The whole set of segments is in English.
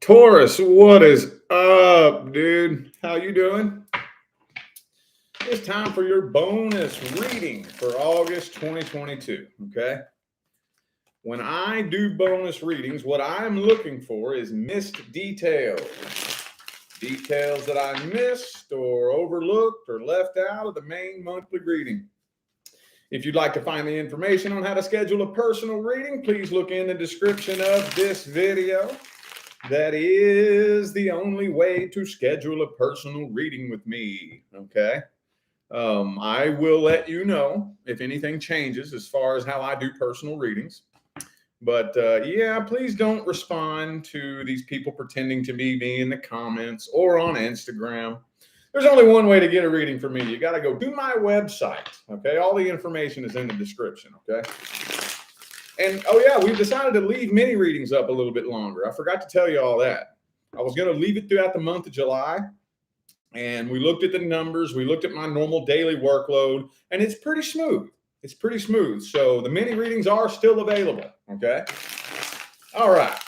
Taurus, what is up, dude? How you doing? It's time for your bonus reading for August 2022, okay? When I do bonus readings, what I'm looking for is missed details. Details that I missed or overlooked or left out of the main monthly reading. If you'd like to find the information on how to schedule a personal reading, please look in the description of this video. That is the only way to schedule a personal reading with me, okay? I will let you know if anything changes as far as how I do personal readings. But yeah, please don't respond to these people pretending to be me in the comments or on Instagram. There's only one way to get a reading from me. You got to go to my website, okay? All the information is in the description, okay? And, oh, yeah, we've decided to leave mini readings up a little bit longer. I forgot to tell you all that. I was going to leave it throughout the month of July, and we looked at the numbers. We looked at my normal daily workload, and it's pretty smooth. It's pretty smooth. So the mini readings are still available, okay? All right.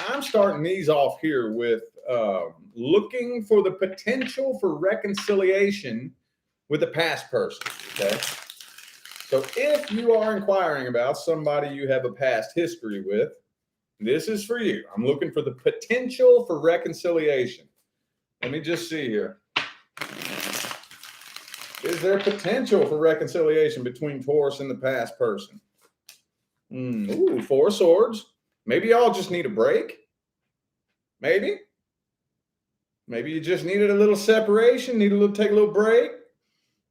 I'm starting these off here with looking for the potential for reconciliation with a past person, okay? So if you are inquiring about somebody you have a past history with, this is for you. I'm looking for the potential for reconciliation. Let me just see here. Is there potential for reconciliation between Taurus and the past person? Ooh, Four of Swords. Maybe y'all just need a break. Maybe. Maybe you just needed a little separation, take a little break.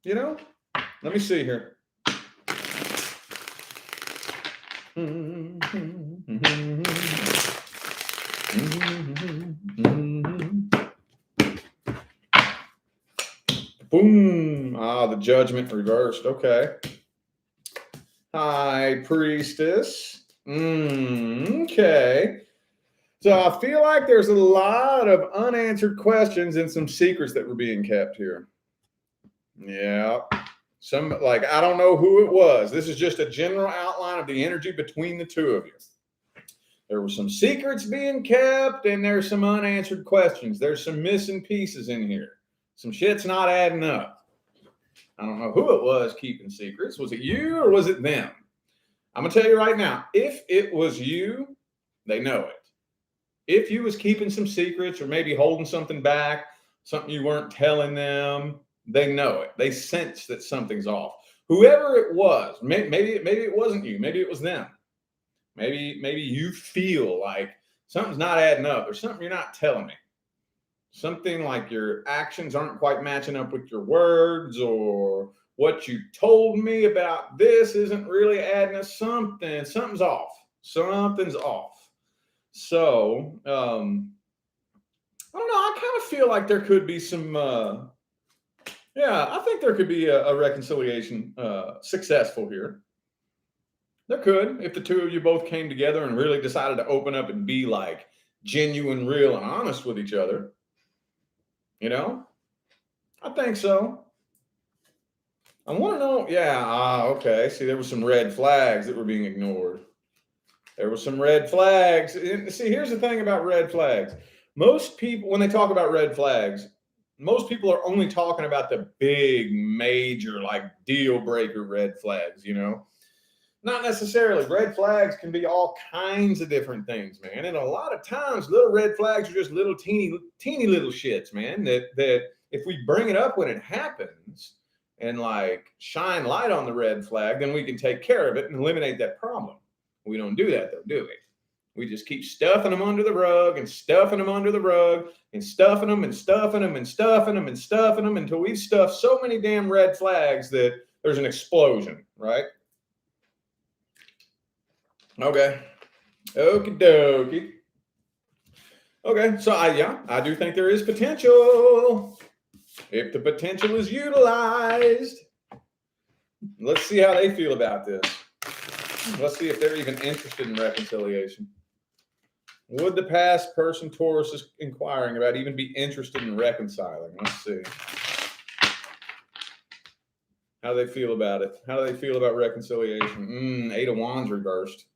You know? Let me see here. Boom. Ah, the Judgment reversed. Okay. High Priestess. Okay. So I feel like there's a lot of unanswered questions and some secrets that were being kept here. Yeah. I don't know who it was. This is just a general outline of the energy between the two of you. There were some secrets being kept, and there's some unanswered questions. There's some missing pieces in here. Some shit's not adding up. I don't know who it was keeping secrets. Was it you or was it them? I'm going to tell you right now, if it was you, they know it. If you was keeping some secrets or maybe holding something back, something you weren't telling them, they know it. They sense that something's off. Whoever it was, maybe it wasn't you. Maybe it was them. Maybe you feel like something's not adding up or something you're not telling me. Something like your actions aren't quite matching up with your words, or what you told me about this isn't really adding up. Something's off. Something's off. So, I don't know. I kind of feel like there could be some, I think there could be a reconciliation successful here. There could, if the two of you both came together and really decided to open up and be like genuine, real, and honest with each other. You know, I think so. I want to know. Yeah. Okay. See, there were some red flags that were being ignored. There were some red flags. And see, here's the thing about red flags. Most people, when they talk about red flags, most people are only talking about the big, major, like deal breaker red flags, you know? Not necessarily. Red flags can be all kinds of different things, man. And a lot of times, little red flags are just little teeny little shits, man, that if we bring it up when it happens and like shine light on the red flag, then we can take care of it and eliminate that problem. We don't do that, though, do we? We just keep stuffing them under the rug and stuffing them under the rug and stuffing them and stuffing them and stuffing them and stuffing them until we've stuffed so many damn red flags that there's an explosion, right? Okay. Okie dokie. Okay, so I do think there is potential. If the potential is utilized, let's see how they feel about this. Let's see if they're even interested in reconciliation. Would the past person Taurus is inquiring about even be interested in reconciling? Let's see. How do they feel about it? How do they feel about reconciliation? 8 of Wands reversed.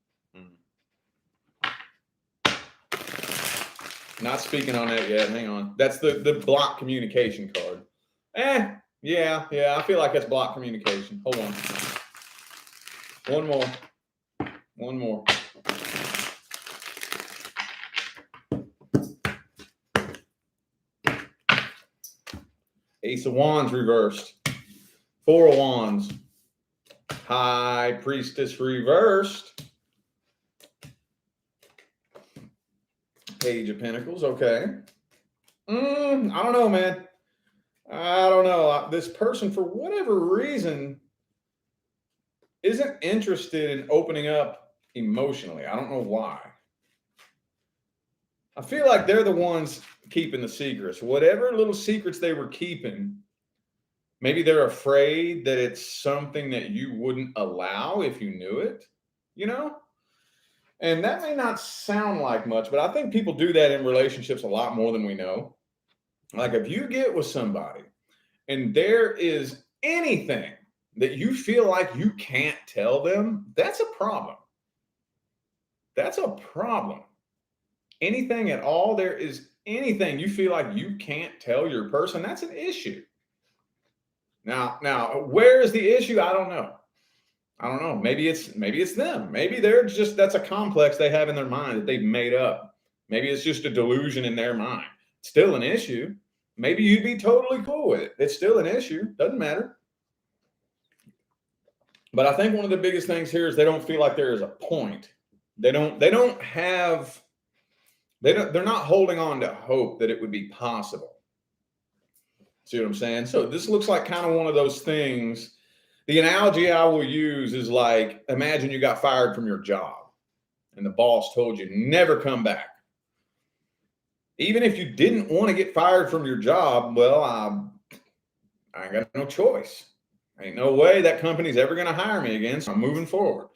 Not speaking on that yet. Hang on. That's the block communication card. Yeah. I feel like that's block communication. Hold on. One more. Ace of Wands reversed. Four of Wands. High Priestess reversed. Page of Pentacles. Okay. I don't know, man. I don't know. This person, for whatever reason, isn't interested in opening up emotionally. I don't know why. I feel like they're the ones keeping the secrets. Whatever little secrets they were keeping, maybe they're afraid that it's something that you wouldn't allow if you knew it, you know? And that may not sound like much, but I think people do that in relationships a lot more than we know. Like if you get with somebody and there is anything that you feel like you can't tell them, that's a problem. That's a problem. Anything at all, there is anything you feel like you can't tell your person, that's an issue. Now, where is the issue? I don't know. Maybe it's them. Maybe they're just, that's a complex they have in their mind that they've made up. Maybe it's just a delusion in their mind. It's still an issue. Maybe you'd be totally cool with it. It's still an issue. Doesn't matter. But I think one of the biggest things here is they don't feel like there is a point. They're not holding on to hope that it would be possible. See what I'm saying? So this looks like kind of one of those things. The analogy I will use is like, imagine you got fired from your job and the boss told you never come back. Even if you didn't want to get fired from your job, well, I ain't got no choice. Ain't no way that company's ever going to hire me again, so I'm moving forward.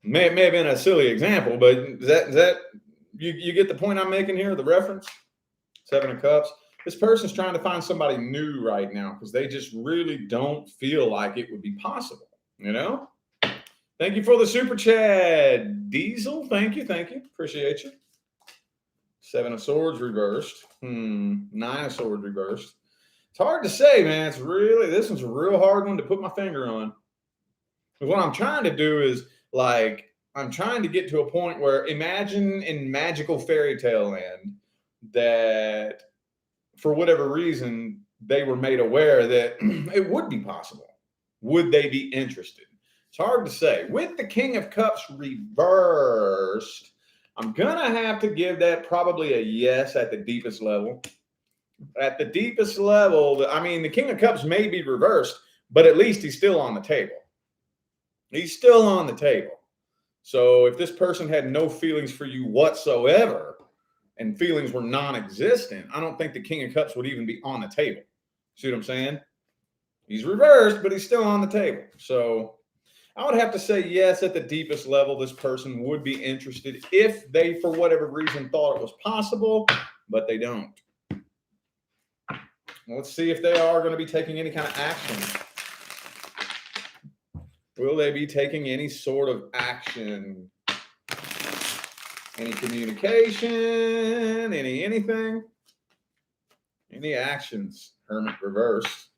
May have been a silly example, but is that you get the point I'm making here, the reference? Seven of Cups. This person's trying to find somebody new right now because they just really don't feel like it would be possible, you know? Thank you for the super chat, Diesel. Thank you. Appreciate you. Seven of Swords reversed. Nine of Swords reversed. It's hard to say, man. This one's a real hard one to put my finger on. Because what I'm trying to do is, like, I'm trying to get to a point where, imagine in magical fairy tale land that for whatever reason, they were made aware that it would be possible. Would they be interested? It's hard to say. With the King of Cups reversed, I'm going to have to give that probably a yes at the deepest level. At the deepest level, I mean, the King of Cups may be reversed, but at least he's still on the table. He's still on the table. So if this person had no feelings for you whatsoever and feelings were non-existent, I don't think the King of Cups would even be on the table. See what I'm saying? He's reversed, but he's still on the table. So I would have to say yes, at the deepest level, this person would be interested if they, for whatever reason, thought it was possible, but they don't. Let's see if they are going to be taking any kind of action. Will they be taking any sort of action? Any communication? Anything? Any actions? Hermit reversed.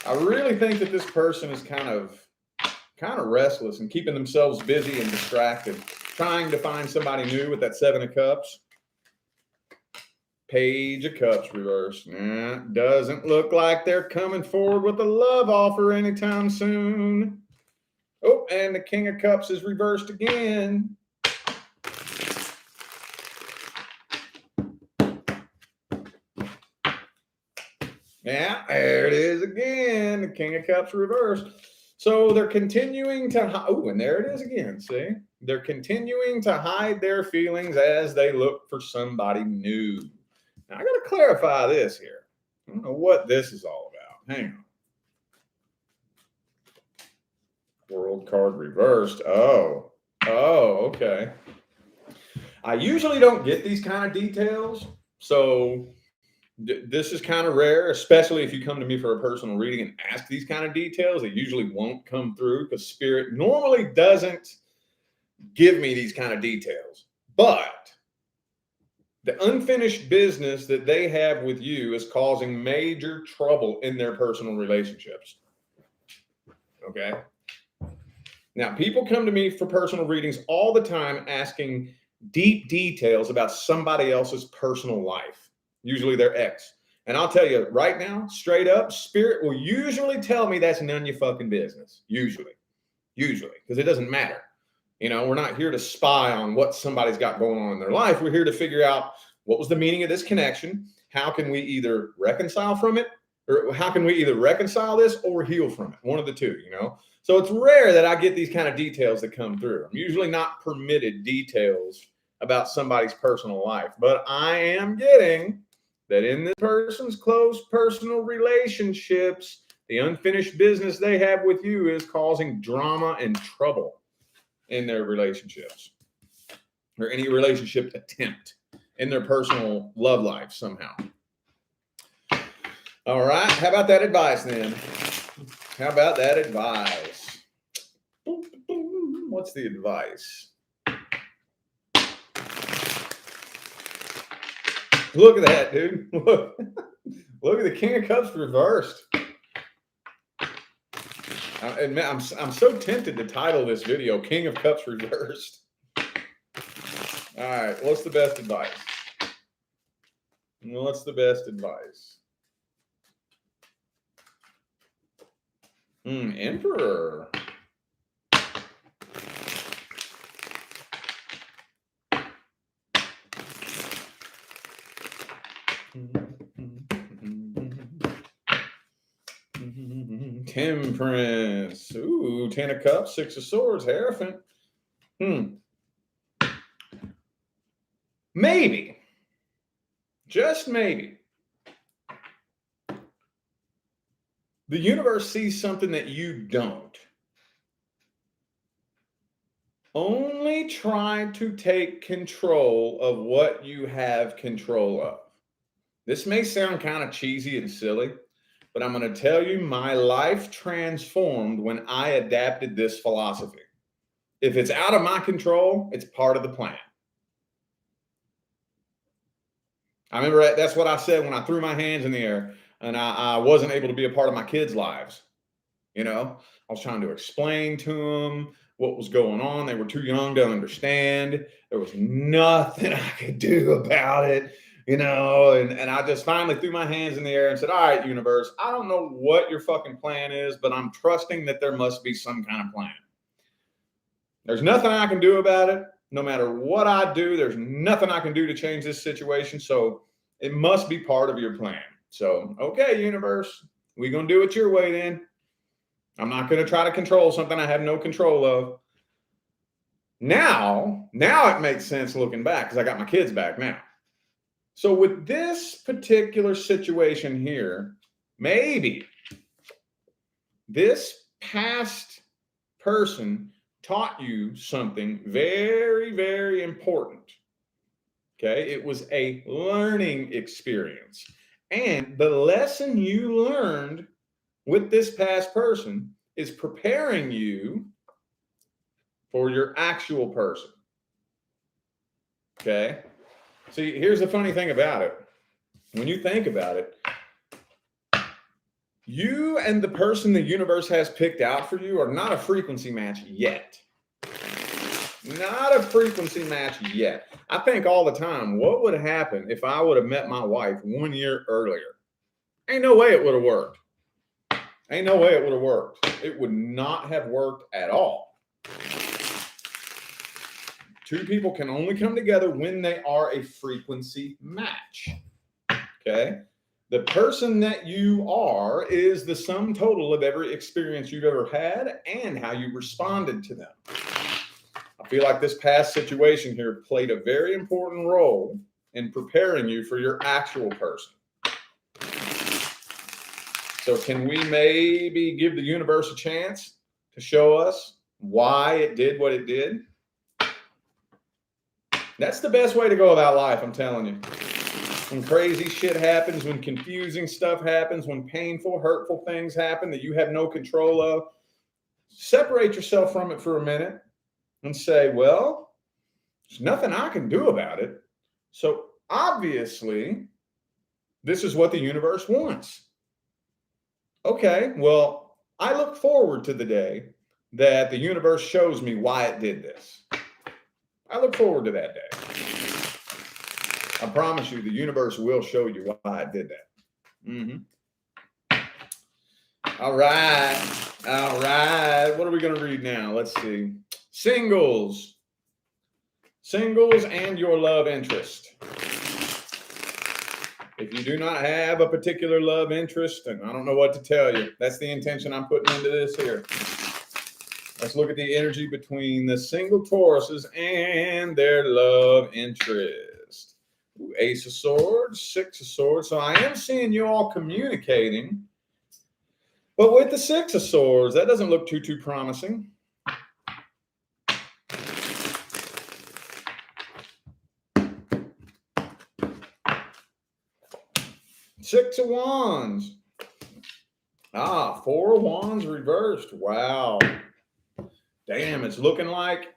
I really think that this person is kind of restless and keeping themselves busy and distracted, trying to find somebody new with that Seven of Cups. Page of Cups reversed. Doesn't look like they're coming forward with a love offer anytime soon. Oh, and the King of Cups is reversed again. Yeah, there it is again. The King of Cups reversed. So they're continuing to, and there it is again. See, they're continuing to hide their feelings as they look for somebody new. Now, I got to clarify this here. I don't know what this is all about. Hang on. World card reversed. Oh, okay. I usually don't get these kind of details. So this is kind of rare, especially if you come to me for a personal reading and ask these kind of details. They usually won't come through because Spirit normally doesn't give me these kind of details. But the unfinished business that they have with you is causing major trouble in their personal relationships. Okay. Now, people come to me for personal readings all the time asking deep details about somebody else's personal life, usually their ex. And I'll tell you right now, straight up, spirit will usually tell me that's none of your fucking business. Usually, because it doesn't matter. You know, we're not here to spy on what somebody's got going on in their life. We're here to figure out what was the meaning of this connection. How can we either reconcile from it, or how can we either reconcile this or heal from it? One of the two, you know? So it's rare that I get these kind of details that come through. I'm usually not permitted details about somebody's personal life, but I am getting that in this person's close personal relationships, the unfinished business they have with you is causing drama and trouble in their relationships, or any relationship attempt in their personal love life somehow. All right. How about that advice then? How about that advice? What's the advice? Look at that, dude. Look at the King of Cups reversed. I'm so tempted to title this video King of Cups Reversed. All right. What's the best advice? What's the best advice? Emperor. Temperance. Ooh, 10 of Cups, 6 of Swords, Hierophant. Maybe. Just maybe. The universe sees something that you don't. Only try to take control of what you have control of. This may sound kind of cheesy and silly, but I'm going to tell you, my life transformed when I adapted this philosophy. If it's out of my control, it's part of the plan. I remember that's what I said when I threw my hands in the air and I wasn't able to be a part of my kids' lives. You know, I was trying to explain to them what was going on. They were too young to understand. There was nothing I could do about it, you know, and I just finally threw my hands in the air and said, all right, universe, I don't know what your fucking plan is, but I'm trusting that there must be some kind of plan. There's nothing I can do about it. No matter what I do, there's nothing I can do to change this situation. So it must be part of your plan. So, okay, universe, we're going to do it your way then. I'm not going to try to control something I have no control of. Now it makes sense looking back because I got my kids back now. So with this particular situation here, maybe this past person taught you something very, very important. Okay. It was a learning experience. And the lesson you learned with this past person is preparing you for your actual person. Okay. See, here's the funny thing about it. When you think about it, you and the person the universe has picked out for you are not a frequency match yet. Not a frequency match yet. I think all the time, what would happen if I would have met my wife 1 year earlier? Ain't no way it would have worked. Ain't no way it would have worked. It would not have worked at all. Two people can only come together when they are a frequency match. Okay? The person that you are is the sum total of every experience you've ever had and how you responded to them. I feel like this past situation here played a very important role in preparing you for your actual person. So can we maybe give the universe a chance to show us why it did what it did? That's the best way to go about life, I'm telling you. When crazy shit happens, when confusing stuff happens, when painful, hurtful things happen that you have no control of, separate yourself from it for a minute and say, well, There's nothing I can do about it. So obviously, this is what the universe wants. Okay, well, I look forward to the day that the universe shows me why it did this. I look forward to that day. I promise you, the universe will show you why it did that. All right. All right. What are we going to read now? Let's see. Singles. Singles and your love interest. If you do not have a particular love interest, and I don't know what to tell you, that's the intention I'm putting into this here. Let's look at the energy between the single Tauruses and their love interest. Ooh, Ace of Swords, Six of Swords. So I am seeing you all communicating. But with the Six of Swords, that doesn't look too promising. Six of Wands. Ah, Four of Wands reversed. Wow. Damn, it's looking like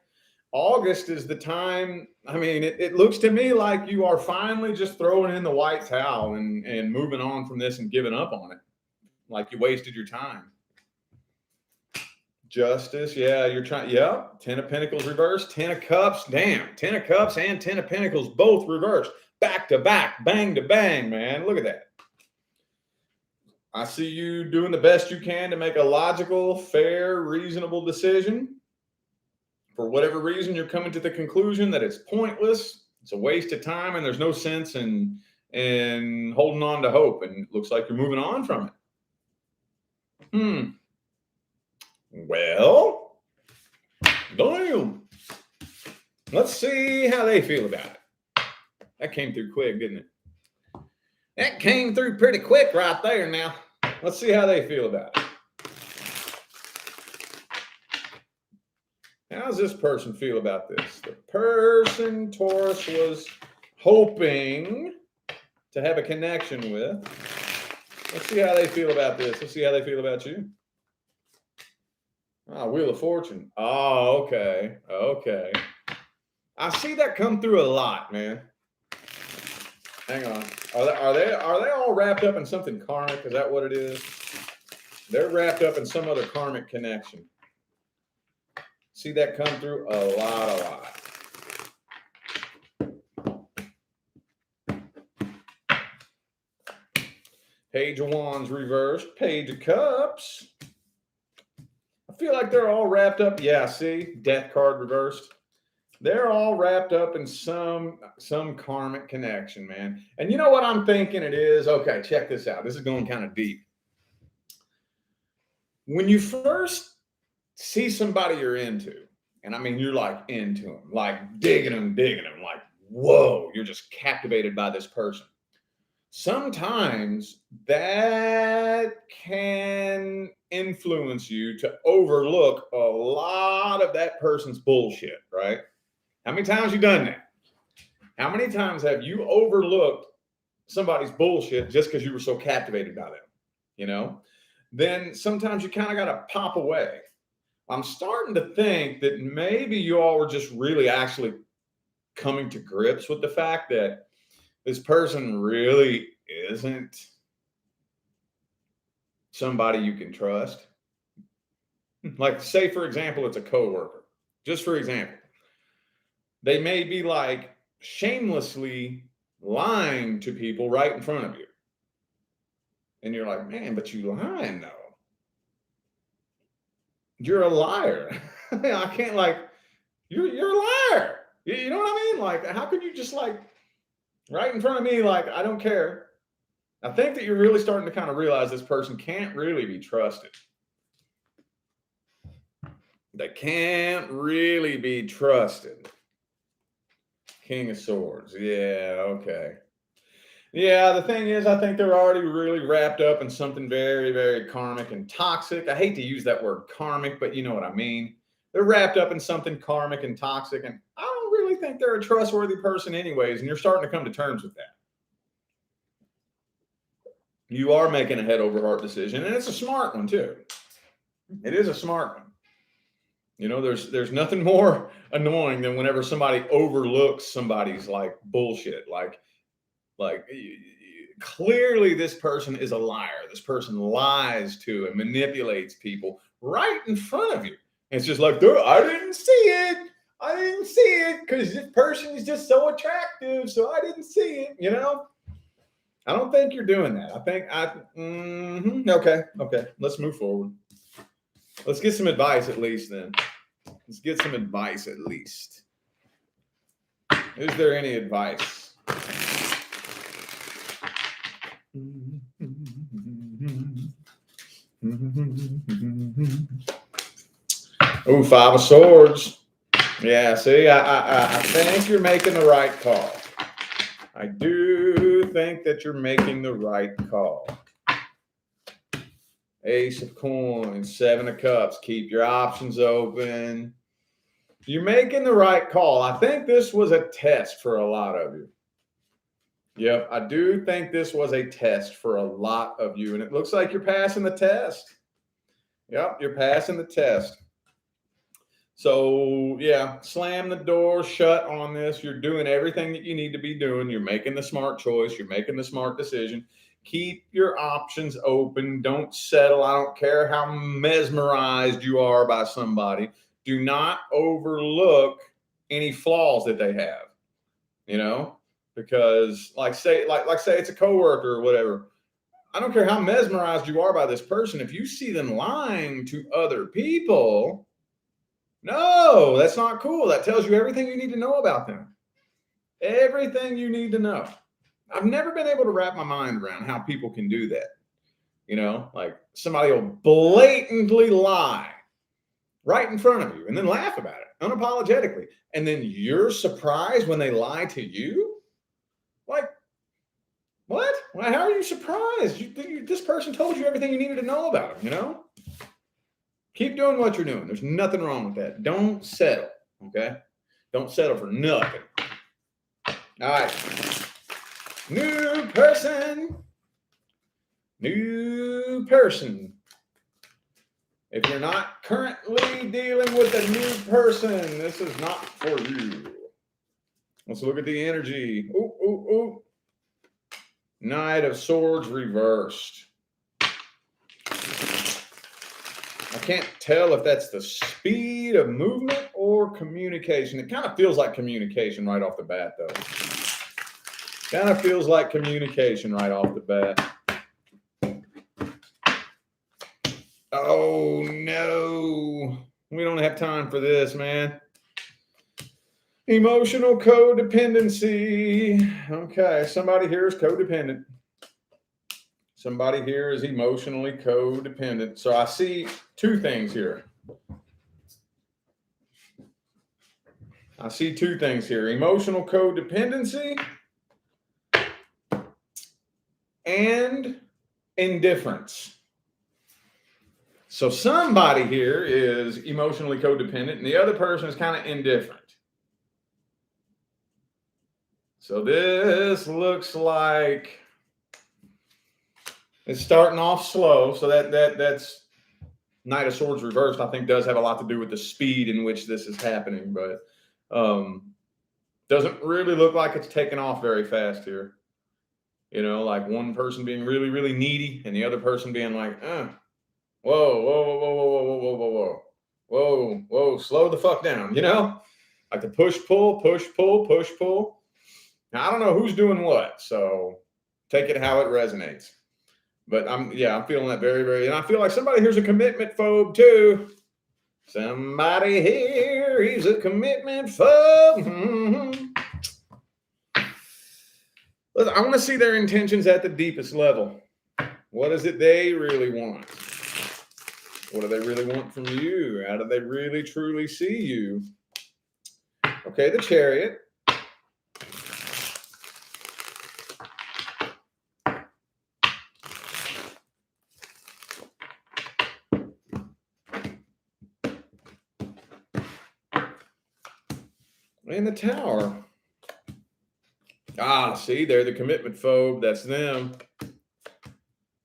August is the time. I mean, it looks to me like you are finally just throwing in the white towel and moving on from this and giving up on it. Like you wasted your time. Justice, yeah, you're trying. Yeah, 10 of Pentacles reversed, 10 of Cups. Damn, 10 of Cups and 10 of Pentacles both reversed. Back to back, bang to bang, man. Look at that. I see you doing the best you can to make a logical, fair, reasonable decision. For whatever reason, you're coming to the conclusion that it's pointless, it's a waste of time, and there's no sense in holding on to hope. And it looks like you're moving on from it. Well, damn. Let's see how they feel about it. That came through quick, didn't it? That came through pretty quick right there now. Let's see how they feel about it. How does this person feel about this? The person Taurus was hoping to have a connection with. Let's see how they feel about this. Let's see how they feel about you. Ah, Wheel of Fortune. Oh, okay. Okay. I see that come through a lot, man. Hang on. Are they all wrapped up in something karmic? Is that what it is? They're wrapped up in some other karmic connection. See that come through a lot. Page of Wands reversed. Page of Cups. I feel like they're all wrapped up. Yeah, see? Death card reversed. They're all wrapped up in some karmic connection, man. And you know what I'm thinking it is? Okay, check this out. This is going kind of deep. When you first see somebody you're into, and I mean, you're like into them, like digging them, like, whoa, you're just captivated by this person. Sometimes that can influence you to overlook a lot of that person's bullshit, right? How many times have you done that? How many times have you overlooked somebody's bullshit just because you were so captivated by them? You know, then sometimes you kind of got to pop away. I'm starting to think that maybe you all were just really actually coming to grips with the fact that this person really isn't somebody you can trust. Like, say, for example, it's a coworker. Just for example. They may be like shamelessly lying to people right in front of you. And you're like, man, but you lying though. You're a liar. I can't you're a liar. You know what I mean? Like, how could you just like right in front of me, like, I don't care. I think that you're really starting to kind of realize this person can't really be trusted. They can't really be trusted. King of Swords. Yeah, okay. Yeah, the thing is, I think they're already really wrapped up in something very, very karmic and toxic. I hate to use that word karmic, but you know what I mean. They're wrapped up in something karmic and toxic, and I don't really think they're a trustworthy person anyways, and you're starting to come to terms with that. You are making a head over heart decision, and it's a smart one too. It is a smart one. You know, there's nothing more annoying than whenever somebody overlooks somebody's like bullshit. Like clearly this person is a liar. This person lies to and manipulates people right in front of you. And it's just like, dude, I didn't see it. I didn't see it because this person is just so attractive. So I didn't see it, you know? I don't think you're doing that. Okay. Let's move forward. Let's get some advice at least then. Let's get some advice at least. Is there any advice? Oh, 5 of Swords. Yeah, see, I think you're making the right call. I do think that you're making the right call. Ace of Coins, 7 of Cups. Keep your options open. You're making the right call. I think this was a test for a lot of you. Yep, I do think this was a test for a lot of you. And it looks like you're passing the test. Yep, you're passing the test. So, yeah, slam the door shut on this. You're doing everything that you need to be doing. You're making the smart choice. You're making the smart decision. Keep your options open. Don't settle. I don't care how mesmerized you are by somebody. Do not overlook any flaws that they have, you know, because like say it's a coworker or whatever. I don't care how mesmerized you are by this person. If you see them lying to other people, no, that's not cool. That tells you everything you need to know about them. Everything you need to know. I've never been able to wrap my mind around how people can do that. You know, like somebody will blatantly lie right in front of you and then laugh about it unapologetically. And then you're surprised when they lie to you? Like, what? Well, how are you surprised? This person told you everything you needed to know about them, you know? Keep doing what you're doing. There's nothing wrong with that. Don't settle, okay? Don't settle for nothing. All right. New person. New person. If you're not currently dealing with a new person, this is not for you. Let's look at the energy. Ooh. Knight of Swords reversed. I can't tell if that's the speed of movement or communication. It kind of feels like communication right off the bat, though. Kind of feels like communication right off the bat. Oh, no. We don't have time for this, man. Emotional codependency. Okay, somebody here is codependent. Somebody here is emotionally codependent. So I see 2 things here. I see 2 things here. Emotional codependency and indifference. So somebody here is emotionally codependent and the other person is kind of indifferent. So this looks like it's starting off slow. So that's Knight of Swords reversed, I think, does have a lot to do with the speed in which this is happening, but doesn't really look like it's taking off very fast here. You know, like one person being really, really needy and the other person being like, whoa, slow the fuck down, you know? Like the push, pull. Now, I don't know who's doing what, so take it how it resonates. But I'm feeling that very, very, and I feel like somebody here's a commitment phobe too. Somebody here, he's a commitment phobe. Mm-hmm. Listen, I want to see their intentions at the deepest level. What is it they really want? What do they really want from you? How do they really, truly see you? Okay, the Chariot. And the Tower. See, they're the commitment phobe. That's them.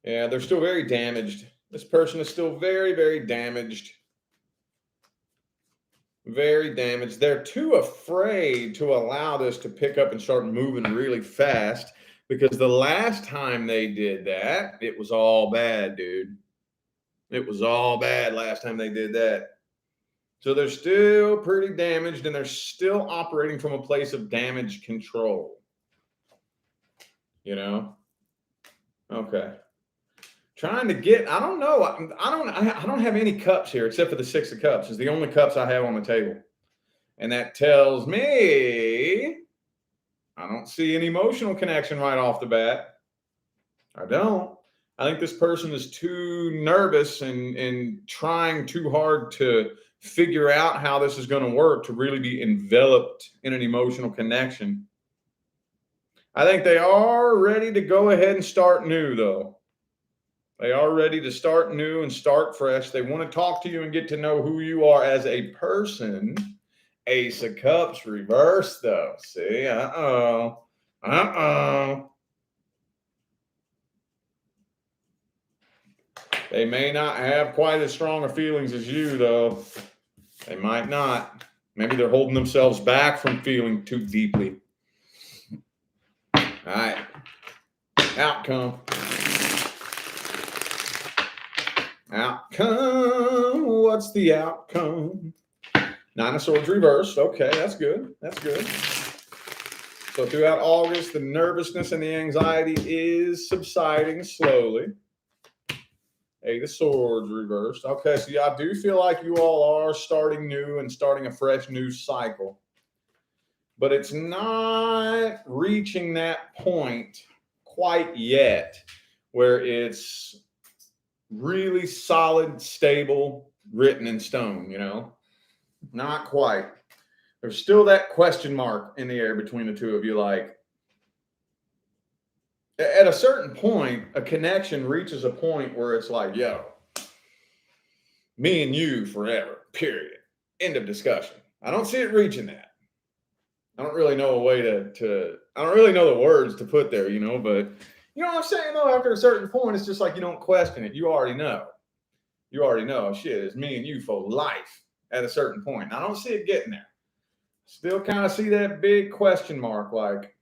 Yeah, they're still very damaged. This person is still very, very damaged. Very damaged. They're too afraid to allow this to pick up and start moving really fast because the last time they did that, it was all bad, dude. It was all bad last time they did that. So they're still pretty damaged and they're still operating from a place of damage control. You know? Okay. Trying to get, I don't know. I don't have any cups here except for the 6 of cups. It's the only cups I have on the table. And that tells me I don't see an emotional connection right off the bat. I don't. I think this person is too nervous and trying too hard to figure out how this is going to work to really be enveloped in an emotional connection. I think they are ready to go ahead and start new, though. They are ready to start new and start fresh. They want to talk to you and get to know who you are as a person. Ace of Cups reverse, though. See? Uh-oh. They may not have quite as strong of feelings as you, though. They might not. Maybe they're holding themselves back from feeling too deeply. All right. Outcome. Outcome. What's the outcome? 9 of Swords reversed. Okay, that's good. That's good. So throughout August, the nervousness and the anxiety is subsiding slowly. 8 of Swords reversed. Okay, so yeah, I do feel like you all are starting new and starting a fresh new cycle. But it's not reaching that point quite yet where it's really solid, stable, written in stone, you know? Not quite. There's still that question mark in the air between the two of you. Like, at a certain point, a connection reaches a point where it's like, yo, me and you forever, period. End of discussion. I don't see it reaching that. I don't really know a way to I don't really know the words to put there, you know, but you know what I'm saying, though? After a certain point, it's just like you don't question it. You already know. You already know. Shit, it's me and you for life at a certain point. I don't see it getting there. Still kind of see that big question mark, like,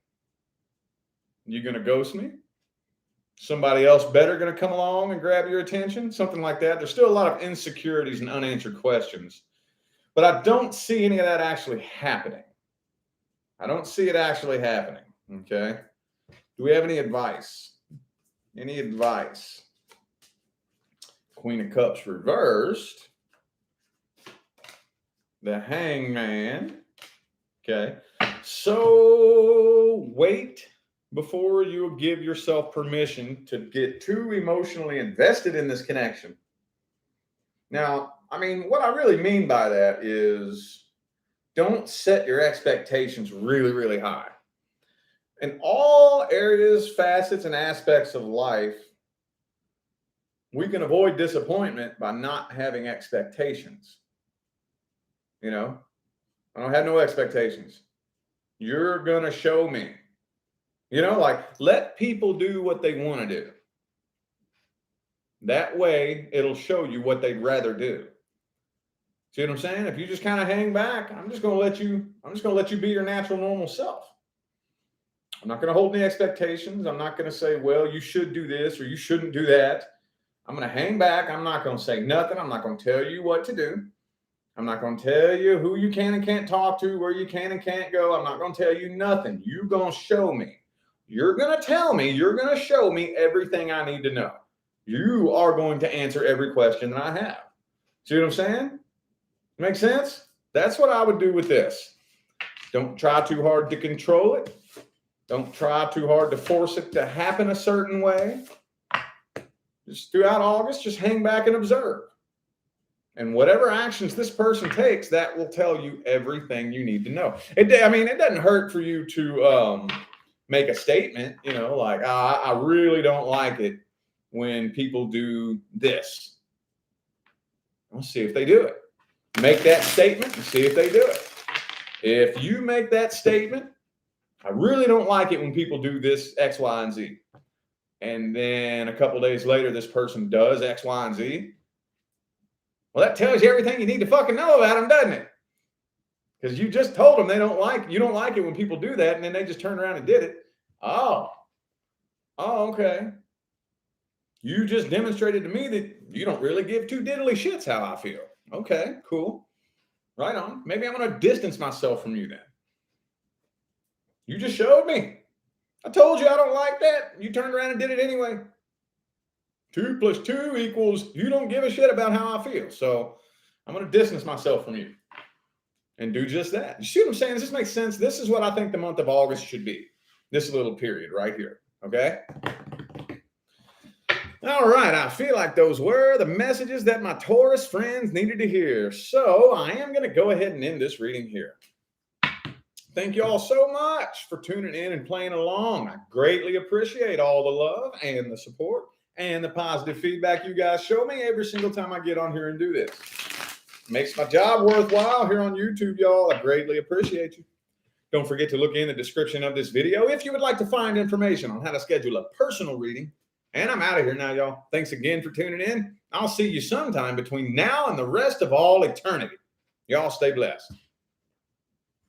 you going to ghost me? Somebody else better going to come along and grab your attention? Something like that. There's still a lot of insecurities and unanswered questions. But I don't see any of that actually happening. I don't see it actually happening. Okay. Do we have any advice? Any advice? Queen of Cups reversed. The Hangman. Okay. So wait before you give yourself permission to get too emotionally invested in this connection. Now, I mean, what I really mean by that is don't set your expectations really, really high. In all areas, facets, and aspects of life, we can avoid disappointment by not having expectations. You know, I don't have no expectations. You're going to show me. You know, like, let people do what they want to do. That way, it'll show you what they'd rather do. See what I'm saying? If you just kind of hang back, I'm just going to let you be your natural, normal self. I'm not going to hold any expectations. I'm not going to say, well, you should do this or you shouldn't do that. I'm going to hang back. I'm not going to say nothing. I'm not going to tell you what to do. I'm not going to tell you who you can and can't talk to, where you can and can't go. I'm not going to tell you nothing. You're going to show me. You're going to tell me. You're going to show me everything I need to know. You are going to answer every question that I have. See what I'm saying? Make sense? That's what I would do with this. Don't try too hard to control it. Don't try too hard to force it to happen a certain way. Just throughout August, just hang back and observe. And whatever actions this person takes, that will tell you everything you need to know. It doesn't hurt for you to make a statement, you know, like, I really don't like it when people do this. I'll see if they do it. Make that statement and see if they do it. If you make that statement, I really don't like it when people do this X, Y, and Z. And then a couple days later, this person does X, Y, and Z. Well, that tells you everything you need to fucking know about them, doesn't it? Because you just told them you don't like it when people do that, and then they just turned around and did it. Oh, okay. You just demonstrated to me that you don't really give two diddly shits how I feel. Okay, cool. Right on. Maybe I'm going to distance myself from you then. You just showed me. I told you I don't like that. You turned around and did it anyway. 2 + 2 = you don't give a shit about how I feel. So I'm going to distance myself from you and do just that. You see what I'm saying? Does this make sense? This is what I think the month of August should be. This little period right here. Okay? All right. I feel like those were the messages that my Taurus friends needed to hear. So I am going to go ahead and end this reading here. Thank you all so much for tuning in and playing along. I greatly appreciate all the love and the support and the positive feedback you guys show me every single time I get on here and do this. Makes my job worthwhile here on YouTube, y'all. I greatly appreciate you. Don't forget to look in the description of this video if you would like to find information on how to schedule a personal reading. And I'm out of here now, y'all. Thanks again for tuning in. I'll see you sometime between now and the rest of all eternity. Y'all stay blessed.